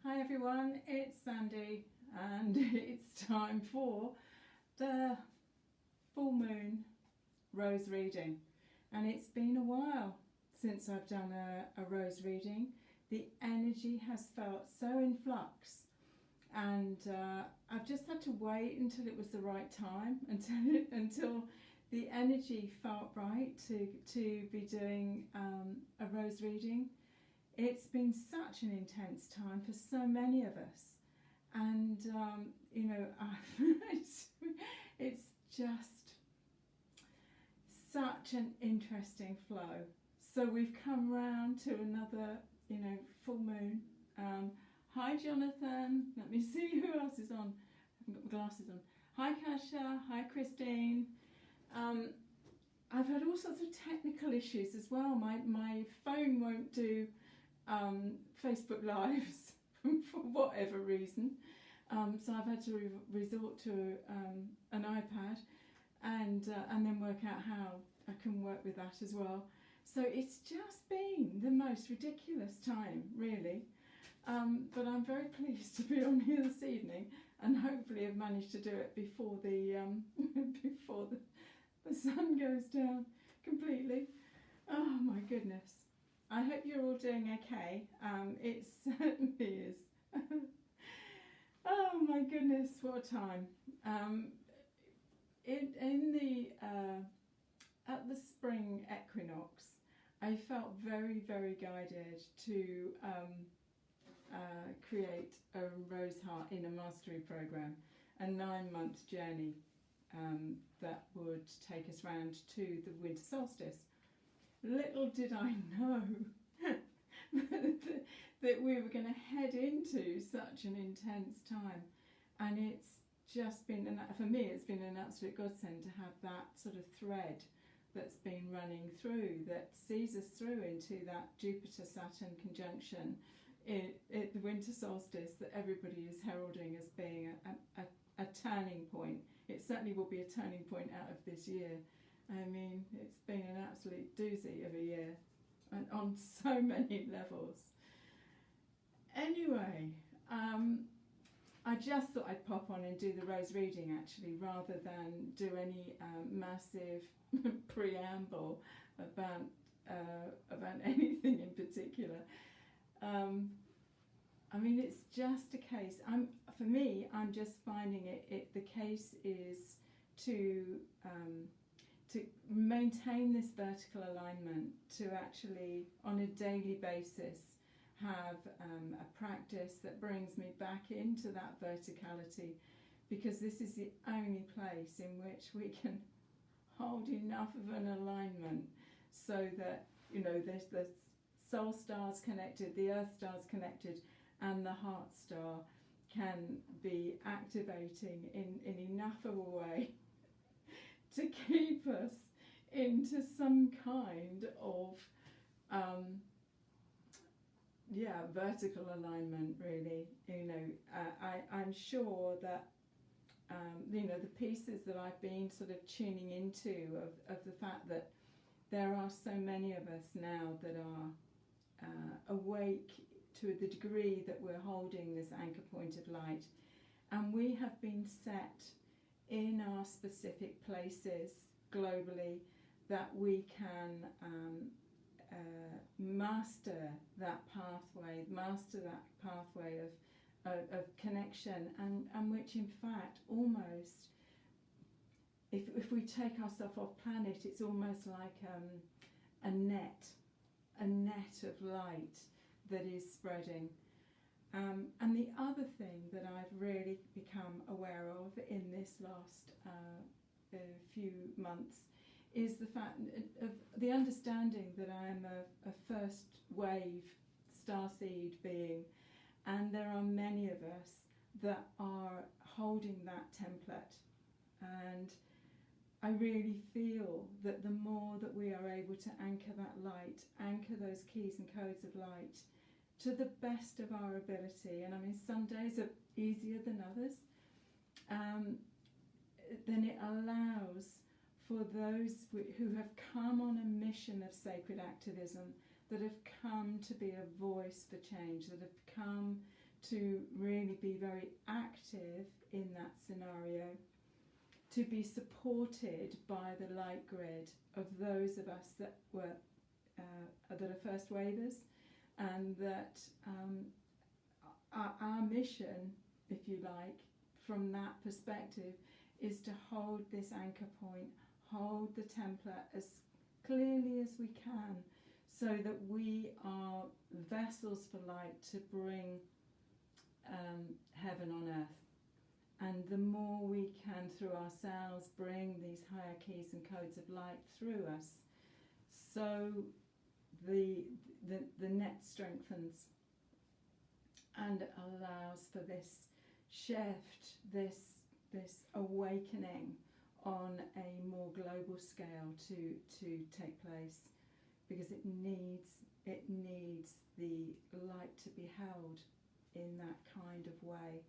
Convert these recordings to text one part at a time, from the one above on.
Hi everyone, it's Sandy and it's time for the full moon rose reading, and it's been a while since I've done a rose reading. The energy has felt so in flux, and I've just had to wait until it was the right time, until the energy felt right to be doing a rose reading. It's been such an intense time for so many of us, and it's just such an interesting flow. So we've come round to another, full moon. Hi Jonathan, let me see who else is on. I haven't got my glasses on. Hi Kasha, hi Christine. I've had all sorts of technical issues as well. My phone won't do Facebook Lives for whatever reason, so I've had to resort to an iPad and then work out how I can work with that as well. So it's just been the most ridiculous time, really, but I'm very pleased to be on here this evening, and hopefully have managed to do it before the before the sun goes down completely. Oh my goodness. I hope you're all doing okay. It certainly is. Oh my goodness, what a time. At the spring equinox, I felt very, very guided to create a Rose Heart Inner Mastery program, a 9-month journey that would take us round to the winter solstice. Little did I know that we were going to head into such an intense time, and it's just been, for me, it's been an absolute godsend to have that sort of thread that's been running through, that sees us through into that Jupiter-Saturn conjunction at the winter solstice that everybody is heralding as being a turning point. It certainly will be a turning point out of this year. I mean, it's been an absolute doozy of a year, and on so many levels. Anyway, I just thought I'd pop on and do the rose reading, actually, rather than do any massive preamble about anything in particular. I mean, it's just a case. For me, I'm just finding the case is to maintain this vertical alignment, to actually on a daily basis have a practice that brings me back into that verticality, because this is the only place in which we can hold enough of an alignment so that, there's the soul stars connected, the earth stars connected, and the heart star can be activating in enough of a way to keep us into some kind of vertical alignment, really. I'm sure that the pieces that I've been sort of tuning into of the fact that there are so many of us now that are awake to the degree that we're holding this anchor point of light, and we have been set in our specific places globally that we can master that pathway of connection, and which in fact almost, if we take ourselves off planet, it's almost like a net of light that is spreading. And the other thing that I've really become aware of in this last few months is the fact of the understanding that I am a first wave starseed being, and there are many of us that are holding that template, and I really feel that the more that we are able to anchor that light, anchor those keys and codes of light to the best of our ability, and I mean some days are easier than others, then it allows for those who have come on a mission of sacred activism, that have come to be a voice for change, that have come to really be very active in that scenario, to be supported by the light grid of those of us that are first wavers, and that our mission, if you like, from that perspective, is to hold this anchor point, hold the template as clearly as we can, so that we are vessels for light to bring heaven on earth. And the more we can, through ourselves, bring these higher keys and codes of light through us, so the net strengthens and allows for this shift, this awakening on a more global scale to take place, because it needs the light to be held in that kind of way.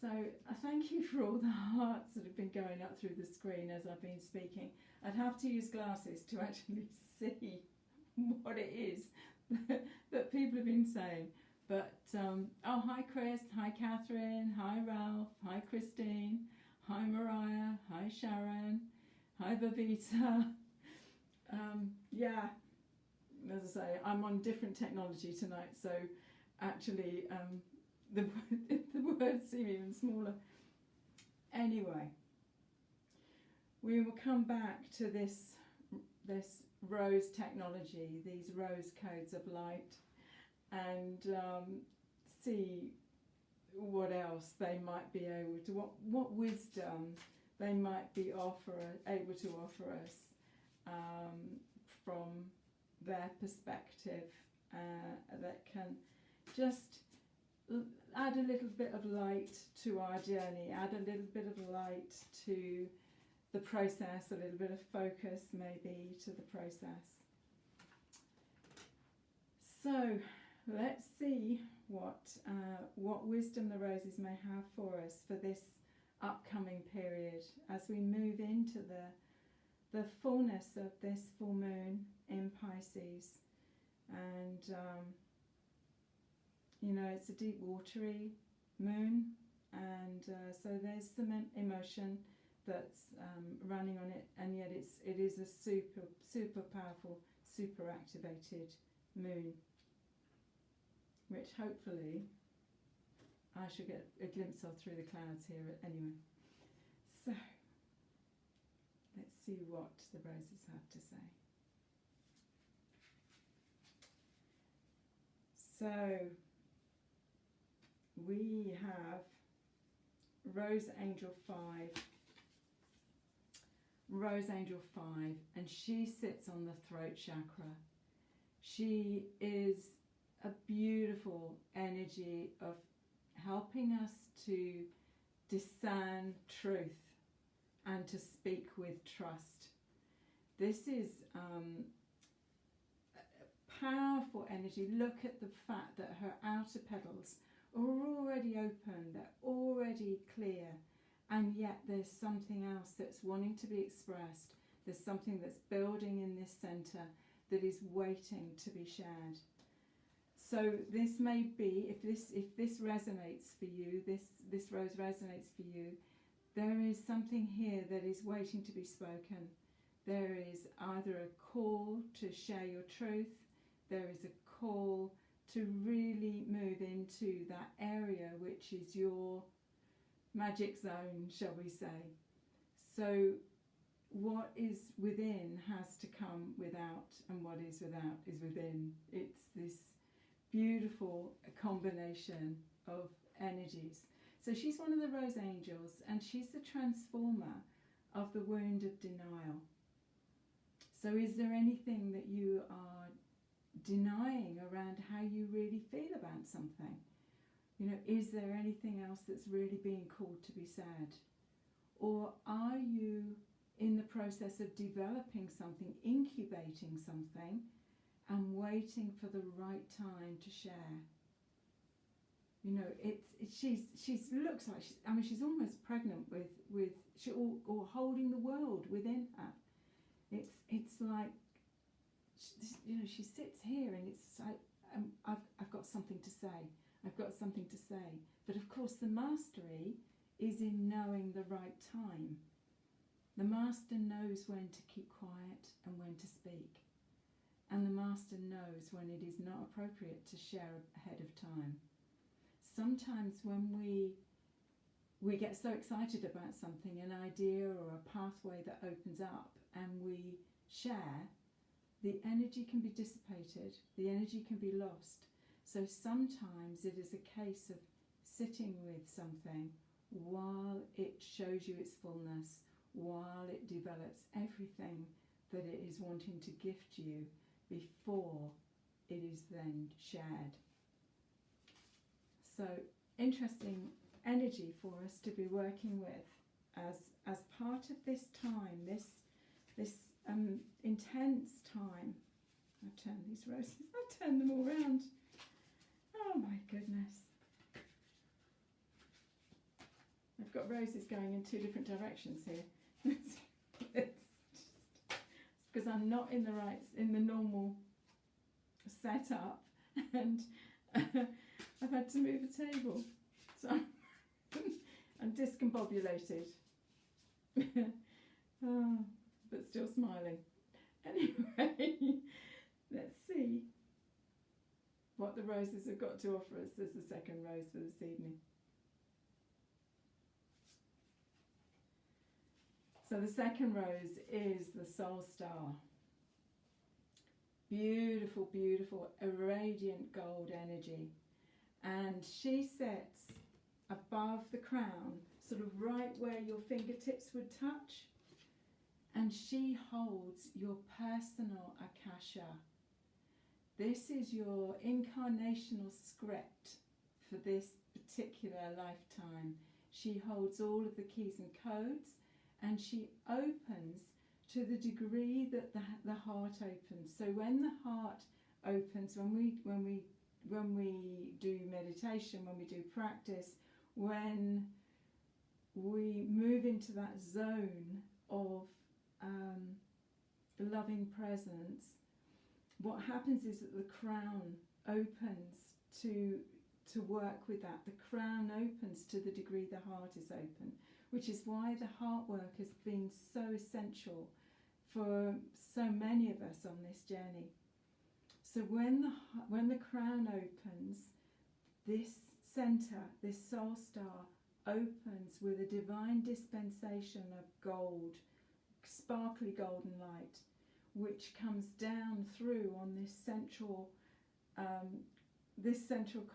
So I thank you for all the hearts that have been going up through the screen as I've been speaking. I'd have to use glasses to actually see what it is that people have been saying. But, oh, hi Chris, hi Catherine, hi Ralph, hi Christine, hi Mariah, hi Sharon, hi Bavita. Yeah, as I say, I'm on different technology tonight, so actually the words seem even smaller. Anyway, we will come back to this rose technology, these rose codes of light, and see what else they might be able to, what wisdom they might be able to offer us from their perspective, that can just add a little bit of light to our journey, add a little bit of light to the process, a little bit of focus maybe to the process. So let's see what wisdom the roses may have for us for this upcoming period as we move into the fullness of this full moon in Pisces. And you know, it's a deep watery moon, and so there's some emotion that's running on it, and yet it is a super powerful, super activated moon, which hopefully I shall get a glimpse of through the clouds here anyway. So let's see what the roses have to say. So we have Rose Angel 5, and she sits on the throat chakra. She is a beautiful energy of helping us to discern truth and to speak with trust. This is powerful energy. Look at the fact that her outer petals are already open, they're already clear, and yet there's something else that's wanting to be expressed. There's something that's building in this center that is waiting to be shared. So this may be, if this resonates for you, this rose resonates for you, there is something here that is waiting to be spoken. There is either a call to share your truth, there is a call to really move into that area which is your magic zone, shall we say. So what is within has to come without, and what is without is within. It's this beautiful combination of energies. So she's one of the rose angels, and she's the transformer of the wound of denial. So is there anything that you are denying around how you really feel about something? You know, is there anything else that's really being called to be said? Or are you in the process of developing something, incubating something, and waiting for the right time to share? You know, she looks like she's almost pregnant with or holding the world within her. It's like, you know, she sits here and it's like, I've got something to say. I've got something to say. But of course the mastery is in knowing the right time. The master knows when to keep quiet and when to speak. And the master knows when it is not appropriate to share ahead of time. Sometimes when we get so excited about something, an idea or a pathway that opens up, and we share, the energy can be dissipated, the energy can be lost. So sometimes it is a case of sitting with something while it shows you its fullness, while it develops everything that it is wanting to gift you before it is then shared. So interesting energy for us to be working with as part of this time, this intense time. I'll turn these roses, I'll turn them all round. Oh my goodness. I've got roses going in two different directions here. It's because I'm not in the normal setup, and I've had to move a table, so I'm discombobulated. Oh, but still smiling. Anyway, let's see what the roses have got to offer us as the second rose for this evening. So the second rose is the Soul Star. Beautiful, beautiful, a radiant gold energy. And she sits above the crown, sort of right where your fingertips would touch. And she holds your personal Akasha. This is your incarnational script for this particular lifetime. She holds all of the keys and codes, and she opens to the degree that the heart opens. So when the heart opens, when we do meditation, when we do practice, when we move into that zone of loving presence, what happens is that the crown opens to work with that. The crown opens to the degree the heart is open, which is why the heart work has been so essential for so many of us on this journey. So when the crown opens, this center, this soul star, opens with a divine dispensation of gold, sparkly golden light, which comes down through on this central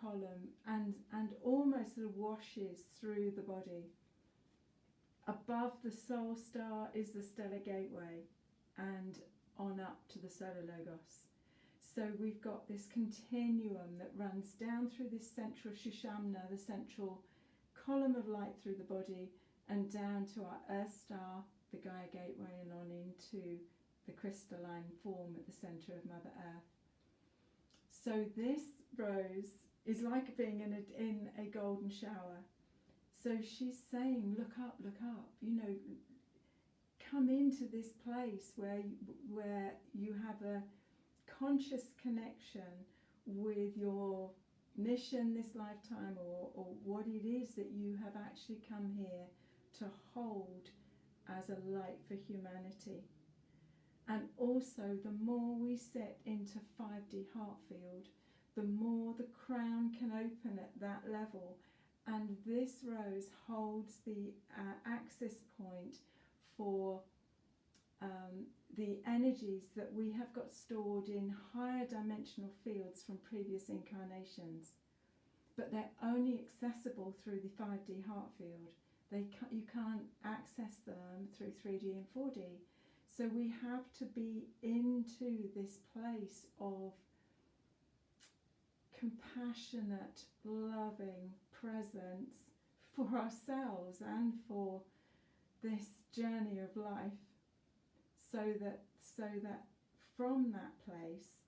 column and almost sort of washes through the body. Above the soul star is the stellar gateway, and on up to the solar logos. So we've got this continuum that runs down through this central Shushamna, the central column of light through the body, and down to our earth star, the Gaia gateway, and on into the crystalline form at the centre of Mother Earth. So this rose is like being in a golden shower. So she's saying, look up, come into this place where you have a conscious connection with your mission this lifetime, or what it is that you have actually come here to hold as a light for humanity. And also, the more we sit into 5D heart field, the more the crown can open at that level. And this rose holds the access point for the energies that we have got stored in higher dimensional fields from previous incarnations. But they're only accessible through the 5D heart field. You can't access them through 3D and 4D. So we have to be into this place of compassionate, loving presence for ourselves and for this journey of life, so that from that place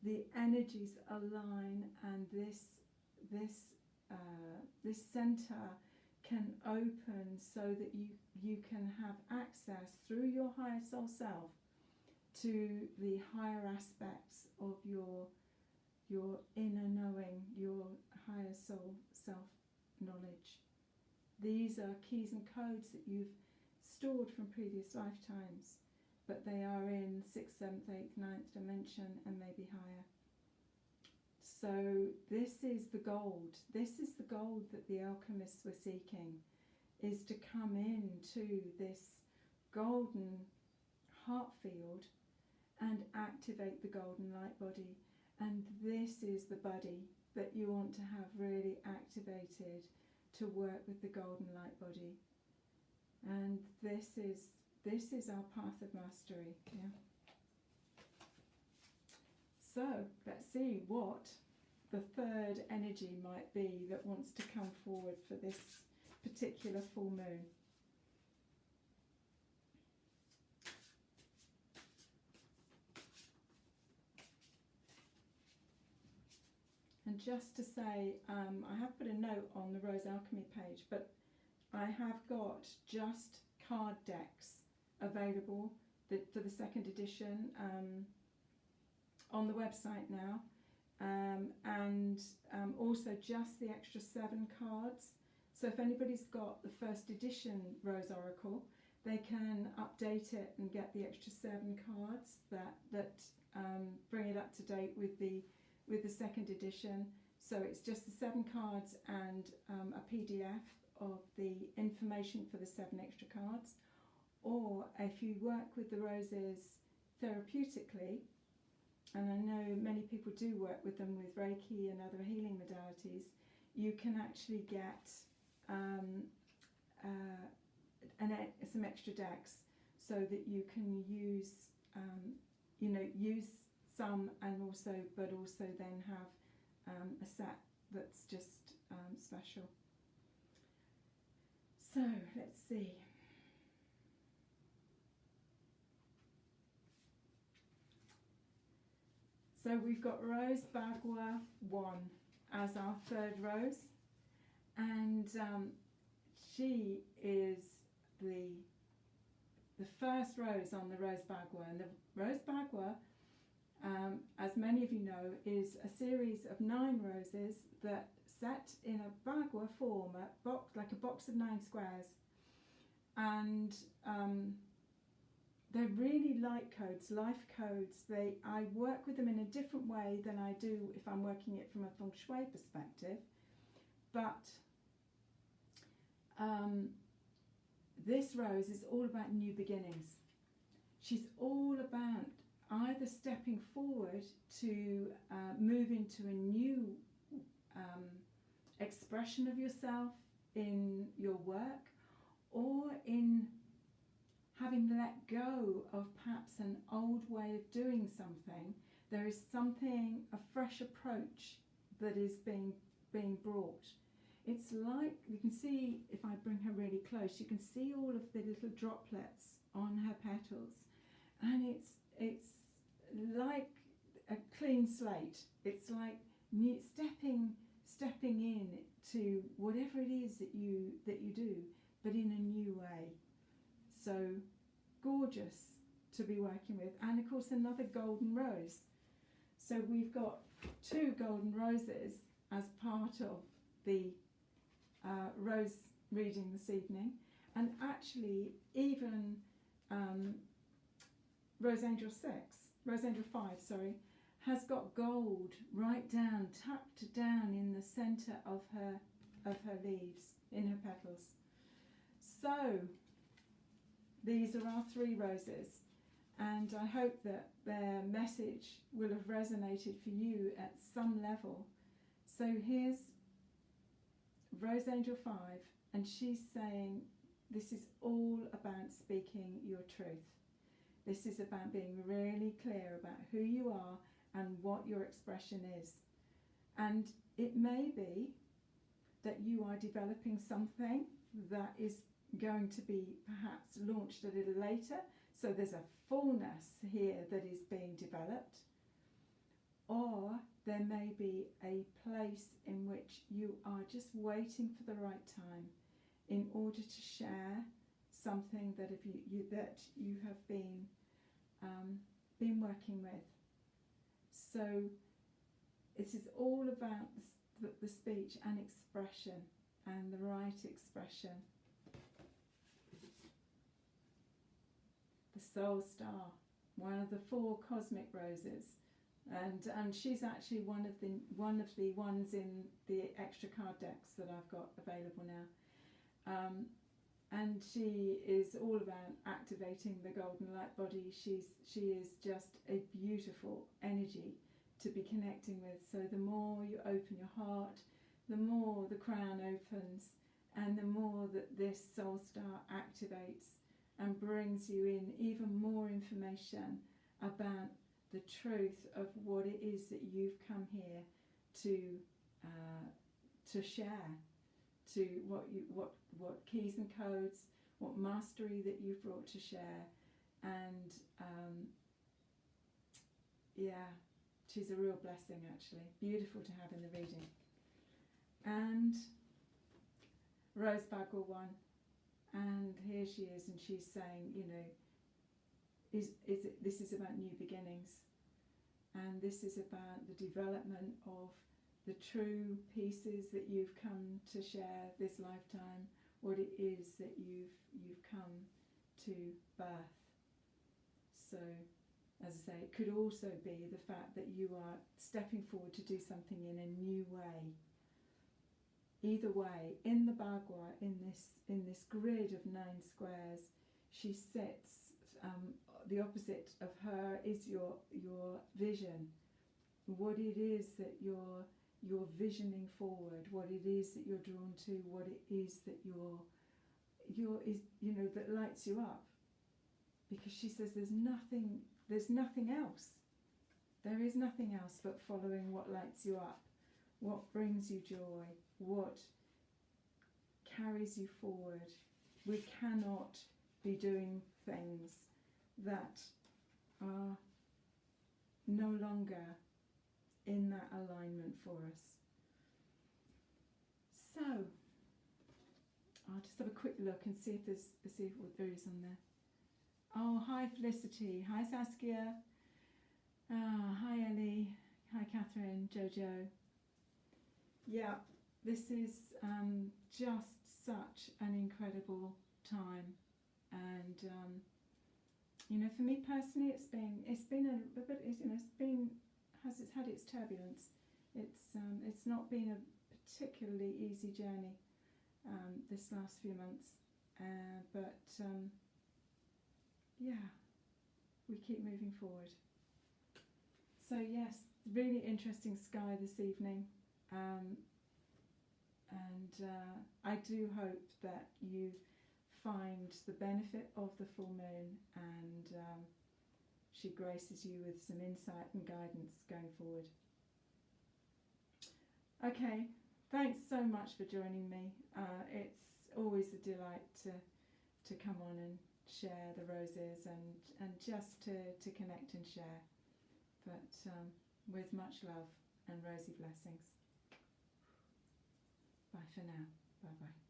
the energies align, and this center can open so that you can have access through your higher soul self to the higher aspects of your inner knowing, your higher soul self-knowledge. These are keys and codes that you've stored from previous lifetimes, but they are in 6th, 7th, 8th, 9th dimension and maybe higher. So this is the gold. This is the gold that the alchemists were seeking, is to come into this golden heart field and activate the golden light body. And this is the body that you want to have really activated to work with the golden light body. And this is our path of mastery. Yeah. So let's see what the third energy might be that wants to come forward for this particular full moon. And just to say, I have put a note on the Rose Alchemy page, but I have got just card decks available for the second edition on the website now, and also just the extra 7 cards. So if anybody's got the first edition Rose Oracle, they can update it and get the extra 7 cards that bring it up to date with the second edition. So it's just the 7 cards and a PDF of the information for the 7 extra cards. Or if you work with the roses therapeutically, and I know many people do work with them with Reiki and other healing modalities, you can actually get some extra decks so that you can use some, and also then have a set that's just special. So let's see. So we've got Rose BaGua 1 as our third rose, and she is the first rose on the Rose BaGua. And the Rose BaGua, as many of you know, is a series of 9 roses that set in a BaGua form, like a box of 9 squares, and they're really light codes, life codes. I work with them in a different way than I do if I'm working it from a feng shui perspective, but this rose is all about new beginnings. She's all about either stepping forward to move into a new expression of yourself in your work, or in having let go of perhaps an old way of doing something. There is something, a fresh approach that is being brought. It's like, you can see, if I bring her really close, you can see all of the little droplets on her petals, and it's like a clean slate. It's like stepping in to whatever it is that you do, but in a new way. So gorgeous to be working with. And of course another golden rose. So we've got 2 golden roses as part of the rose reading this evening. And actually even Rose Angel 5, has got gold right down, tucked down in the centre of her leaves, in her petals. So these are our 3 roses, and I hope that their message will have resonated for you at some level. So here's Rose Angel 5, and she's saying this is all about speaking your truth. This is about being really clear about who you are and what your expression is. And it may be that you are developing something that is going to be perhaps launched a little later, so there's a fullness here that is being developed, or there may be a place in which you are just waiting for the right time in order to share something that you have been working with. So this is all about the speech and expression, and the right expression. The soul star, one of the 4 cosmic roses, and she's actually one of the ones in the extra card decks that I've got available now. And she is all about activating the golden light body. She is just a beautiful energy to be connecting with. So the more you open your heart, the more the crown opens, and the more that this soul star activates and brings you in even more information about the truth of what it is that you've come here to share, to what keys and codes, what mastery that you've brought to share. And yeah, she's a real blessing, actually. Beautiful to have in the reading. And Rose BaGua 1, and here she is, and she's saying, you know, this is about new beginnings, and this is about the development of the true pieces that you've come to share this lifetime, what it is that you've come to birth. So, as I say, it could also be the fact that you are stepping forward to do something in a new way. Either way, in the BaGua, in this grid of 9 squares, she sits. The opposite of her is your vision. What it is that you're visioning forward, what it is that you're drawn to, what it is that that lights you up. Because she says there's nothing else. There is nothing else but following what lights you up, what brings you joy, what carries you forward. We cannot be doing things that are no longer in that alignment for us. So I'll just have a quick look and see what there is on there. Oh, hi Felicity, hi Saskia, hi Ellie, hi Catherine, Jojo. Yeah, this is just such an incredible time, and for me personally, it's had its turbulence. It's not been a particularly easy journey this last few months, but yeah, we keep moving forward. So yes, really interesting sky this evening, and I do hope that you find the benefit of the full moon, and she graces you with some insight and guidance going forward. Okay, thanks so much for joining me. It's always a delight to come on and share the roses and just to connect and share, but with much love and rosy blessings. Bye for now. Bye bye.